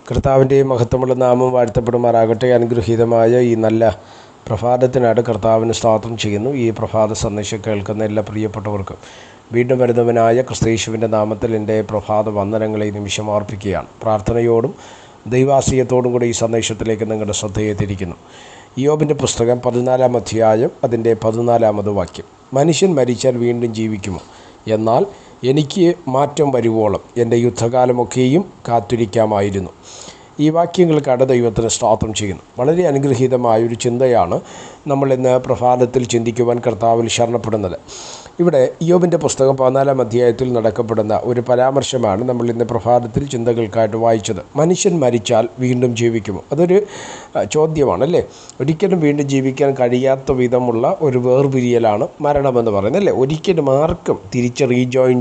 കർത്താവിൻ്റെ മഹത്വമുള്ള നാമം വാഴ്ത്തപ്പെടുമാറാകട്ടെ. അനുഗ്രഹീതമായ ഈ നല്ല പ്രഭാതത്തിനായിട്ട് കർത്താവിന് സ്തോത്രം ചെയ്യുന്നു. ഈ പ്രഭാത സന്ദേശം കേൾക്കുന്ന എല്ലാ പ്രിയപ്പെട്ടവർക്കും വീണ്ടും വരുന്നവനായ ക്രിസ്തയേശുവിൻ്റെ നാമത്തിൽ എൻ്റെ പ്രഭാത വന്ദനങ്ങളെ നിമിഷം അർപ്പിക്കുകയാണ്. പ്രാർത്ഥനയോടും ദൈവാശ്രയത്തോടും കൂടി ഈ സന്ദേശത്തിലേക്ക് നിങ്ങളുടെ ശ്രദ്ധയെ തിരിക്കുന്നു. യോബിൻ്റെ പുസ്തകം 14-ാം അധ്യായം അതിൻ്റെ 14-ാമത് വാക്യം. മനുഷ്യൻ മരിച്ചാൽ വീണ്ടും ജീവിക്കുമോ? എന്നാൽ എനിക്ക് മാറ്റം വരുവോളം എൻ്റെ യുദ്ധകാലമൊക്കെയും കാത്തിരിക്കാമായിരുന്നു. ഈ വാക്യങ്ങൾക്കാണ് ദൈവത്തിന് സ്തോത്രം ചെയ്യുന്നു. വളരെ അനുഗ്രഹീതമായൊരു ചിന്തയാണ് നമ്മൾ ഇന്ന് പ്രഭാതത്തിൽ ചിന്തിക്കുവാൻ കർത്താവിൽ ശരണപ്പെടുന്നത്. ഇവിടെ യോബിൻ്റെ പുസ്തകം 14-ാം അധ്യായത്തിൽ നടക്കപ്പെടുന്ന ഒരു പരാമർശമാണ് നമ്മൾ ഇന്ന് പ്രഭാതത്തിൽ ചിന്തകൾക്കായിട്ട് വായിച്ചത്. മനുഷ്യൻ മരിച്ചാൽ വീണ്ടും ജീവിക്കുമോ? അതൊരു ചോദ്യമാണ് അല്ലേ. ഒരിക്കലും വീണ്ടും ജീവിക്കാൻ കഴിയാത്ത വിധമുള്ള ഒരു വേർപിരിയലാണ് മരണമെന്ന് പറയുന്നത് അല്ലേ. ഒരിക്കലും ആർക്കും തിരിച്ച് റീജോയിൻ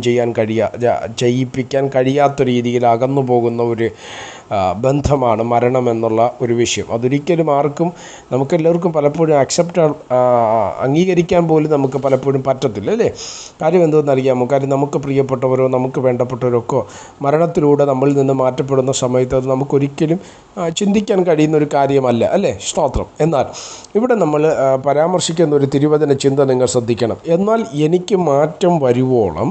ചെയ്യിപ്പിക്കാൻ കഴിയാത്ത രീതിയിൽ അകന്നു പോകുന്ന ഒരു ബന്ധമാണ് മരണം എന്നുള്ള ഒരു വിഷയം. അതൊരിക്കലും ആർക്കും നമുക്കെല്ലാവർക്കും പലപ്പോഴും അംഗീകരിക്കാൻ പോലും നമുക്ക് പലപ്പോഴും പറ്റത്തില്ല അല്ലേ. കാര്യം എന്തെന്നറിയാമോ? കാര്യം നമുക്ക് പ്രിയപ്പെട്ടവരോ നമുക്ക് വേണ്ടപ്പെട്ടവരൊക്കെ മരണത്തിലൂടെ നമ്മളിൽ നിന്ന് മാറ്റപ്പെടുന്ന സമയത്ത് അത് നമുക്കൊരിക്കലും ചിന്തിക്കാൻ കഴിയുന്ന ഒരു കാര്യമല്ല അല്ലേ. സ്തോത്രം. എന്നാൽ ഇവിടെ നമ്മൾ പരാമർശിക്കുന്ന ഒരു തിരുവചന ചിന്ത നിങ്ങൾ ശ്രദ്ധിക്കണം. എന്നാൽ എനിക്ക് മാറ്റം വരുവോളം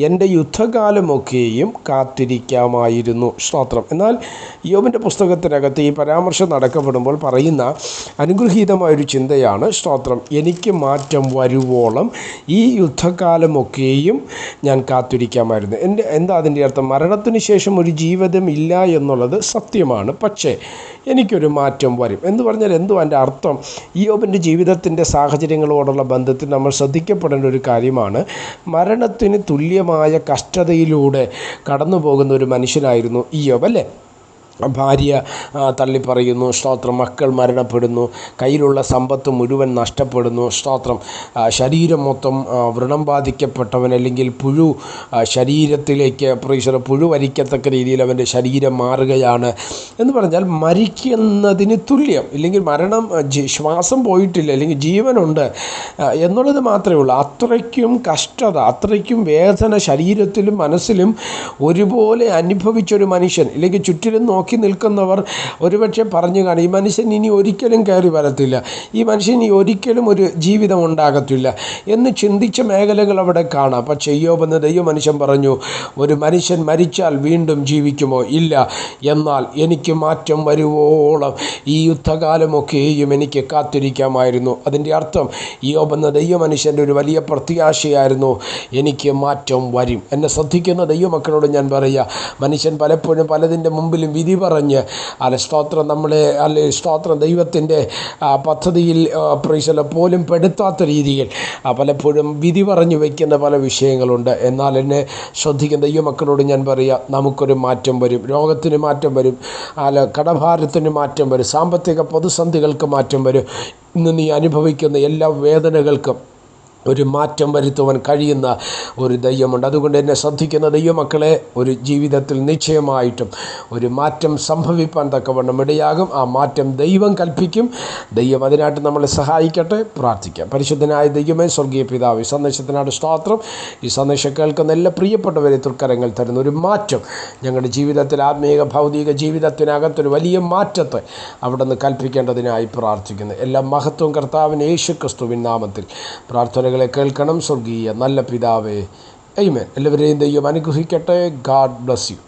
എൻ്റെ യുദ്ധകാലമൊക്കെയും കാത്തിരിക്കാമായിരുന്നു. സ്തോത്രം. എന്നാൽ യോബിൻ്റെ പുസ്തകത്തിനകത്ത് ഈ പരാമർശം നടക്കപ്പെടുമ്പോൾ പറയുന്ന അനുഗ്രഹീതമായൊരു ചിന്തയാണ് സ്തോത്രം. എനിക്ക് മാറ്റം വരുവോളം ഈ യുദ്ധകാലമൊക്കെയും ഞാൻ കാത്തിരിക്കാമായിരുന്നു. എന്താ അതിൻ്റെ അർത്ഥം? മരണത്തിന് ശേഷം ഒരു ജീവിതം ഇല്ല എന്നുള്ളത് സത്യമാണ്. പക്ഷേ എനിക്കൊരു മാറ്റം വരും എന്ന് പറഞ്ഞാൽ എന്തോ അതിൻ്റെ അർത്ഥം? യോബിൻ്റെ ജീവിതത്തിൻ്റെ സാഹചര്യങ്ങളോടുള്ള ബന്ധത്തിൽ നമ്മൾ ശ്രദ്ധിക്കപ്പെടേണ്ട ഒരു കാര്യമാണ്. മരണത്തിന് തുല്യമായ കഷ്ടതയിലൂടെ കടന്നു പോകുന്ന ഒരു മനുഷ്യനായിരുന്നു യോബ് അല്ലേ. ഭാര്യ തള്ളിപ്പറയുന്നു. സ്തോത്രം. മക്കൾ മരണപ്പെടുന്നു. കയ്യിലുള്ള സമ്പത്ത് മുഴുവൻ നഷ്ടപ്പെടുന്നു. സ്തോത്രം. ശരീരം മൊത്തം വ്രണം ബാധിക്കപ്പെട്ടവൻ, അല്ലെങ്കിൽ പുഴു ശരീരത്തിലേക്ക് പുഴു വരിക്കത്തക്ക രീതിയിൽ അവൻ്റെ ശരീരം മാറുകയാണ് എന്ന് പറഞ്ഞാൽ മരിക്കുന്നതിന് തുല്യം. ഇല്ലെങ്കിൽ മരണം ശ്വാസം പോയിട്ടില്ല, അല്ലെങ്കിൽ ജീവനുണ്ട് എന്നുള്ളത് മാത്രമേ ഉള്ളൂ. അത്രയ്ക്കും കഷ്ടത, അത്രയ്ക്കും വേദന ശരീരത്തിലും മനസ്സിലും ഒരുപോലെ അനുഭവിച്ചൊരു മനുഷ്യൻ. ഇല്ലെങ്കിൽ ചുറ്റിലും നോക്കി നിൽക്കുന്നവർ ഒരുപക്ഷെ പറഞ്ഞു കാണും, ഈ മനുഷ്യൻ ഇനി ഒരിക്കലും കയറി വരത്തില്ല, ഈ മനുഷ്യൻ ഇനി ഒരിക്കലും ഒരു ജീവിതം ഉണ്ടാകത്തില്ല എന്ന് ചിന്തിച്ച മേഖലകൾ അവിടെ കാണാം. പക്ഷേ യോബ് എന്ന ദൈവമനുഷ്യൻ പറഞ്ഞു, ഒരു മനുഷ്യൻ മരിച്ചാൽ വീണ്ടും ജീവിക്കുമോ? ഇല്ല. എന്നാൽ എനിക്ക് മാറ്റം വരുവോളം ഈ യുദ്ധകാലമൊക്കെയും എനിക്ക് കാത്തിരിക്കാമായിരുന്നു. അതിൻ്റെ അർത്ഥം യോബ് എന്ന ദൈവമനുഷ്യൻ്റെ ഒരു വലിയ പ്രത്യാശയായിരുന്നു, എനിക്ക് മാറ്റം വരും. എന്നെ ശ്രദ്ധിക്കുന്ന ദൈവമക്കളോട് ഞാൻ പറയുക, മനുഷ്യൻ പലപ്പോഴും പലതിൻ്റെ മുമ്പിലും വിധി പറഞ്ഞ് സ്തോത്രം സ്തോത്രം ദൈവത്തിൻ്റെ പദ്ധതിയിൽ പോലും പെടുത്താത്ത രീതിയിൽ പലപ്പോഴും വിധി പറഞ്ഞു വയ്ക്കുന്ന പല വിഷയങ്ങളുണ്ട്. എന്നാൽ എന്നെ ശ്രദ്ധിക്കുന്ന ദൈവമക്കളോട് ഞാൻ പറയുക, നമുക്കൊരു മാറ്റം വരും. രോഗത്തിന് മാറ്റം വരും, കടഭാരത്തിന് മാറ്റം വരും, സാമ്പത്തിക പ്രതിസന്ധികൾക്ക് മാറ്റം വരും. ഇന്ന് നീ അനുഭവിക്കുന്ന എല്ലാ വേദനകൾക്കും ഒരു മാറ്റം വരുത്തുവാൻ കഴിയുന്ന ഒരു ദൈവമുണ്ട്. അതുകൊണ്ട് എന്നെ ശ്രദ്ധിക്കുന്ന ദൈവമക്കളെ, ഒരു ജീവിതത്തിൽ നിശ്ചയമായിട്ടും ഒരു മാറ്റം സംഭവിപ്പാൻ തക്കവണ്ണം ഇടയാകും. ആ മാറ്റം ദൈവം കൽപ്പിക്കും. ദൈവം അതിനായിട്ട് നമ്മളെ സഹായിക്കട്ടെ. പ്രാർത്ഥിക്കാം. പരിശുദ്ധനായ ദൈവമേ, സ്വർഗീയ പിതാവേ, സന്ദേശത്തിനായിട്ട് സ്തോത്രം. ഈ സന്ദേശം കേൾക്കുന്ന എല്ലാ പ്രിയപ്പെട്ടവരെ തൃക്കരങ്ങൾ തരുന്ന ഒരു മാറ്റം ഞങ്ങളുടെ ജീവിതത്തിൽ, ആത്മീയ ഭൗതിക ജീവിതത്തിനകത്തൊരു വലിയ മാറ്റത്തെ അവിടെ നിന്ന് കൽപ്പിക്കേണ്ടതിനായി പ്രാർത്ഥിക്കുന്നു. എല്ലാ മഹത്വവും കർത്താവിന് യേശു ക്രിസ്തുവിൻ നാമത്തിൽ പ്രാർത്ഥന കേൾക്കണം. സ്വർഗീയ നല്ല പിതാവേ, ആമേൻ. എല്ലാവരെയും ദൈവം അനുഗ്രഹിക്കട്ടെ. God bless you.